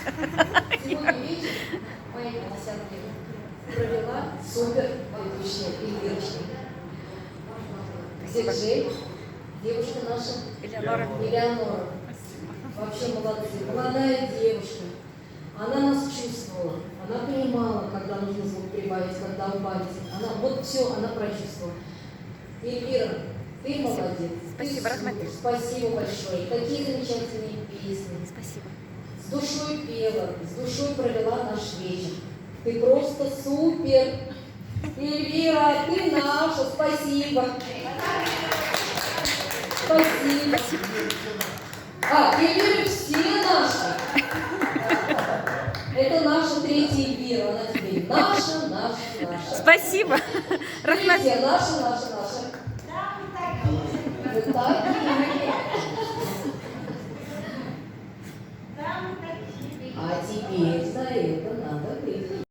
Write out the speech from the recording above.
Сегодня вечером моя пятидесятка провела супер ведущая Эльвирочка. Диджей, девушка наша Элеонора. Вообще молодцы. Молодая девушка. Она нас чувствовала. Она понимала, когда нужно звук прибавить, когда убавить. Она вот все она прочувствовала. Эльвира, ты молодец. Спасибо, Рахмет. Спасибо большое. Какие замечательные песни. Спасибо. С душой пела, с душой провела наш вечер. Ты просто супер. Эльвира, ты наша. Спасибо. Спасибо. Эльвира все наши. Это наша третья Эльвира. Она теперь наша, наша, наша. Спасибо. Рахмет. Третья наша, наша, наша. Вы такие. А теперь за это надо выйти.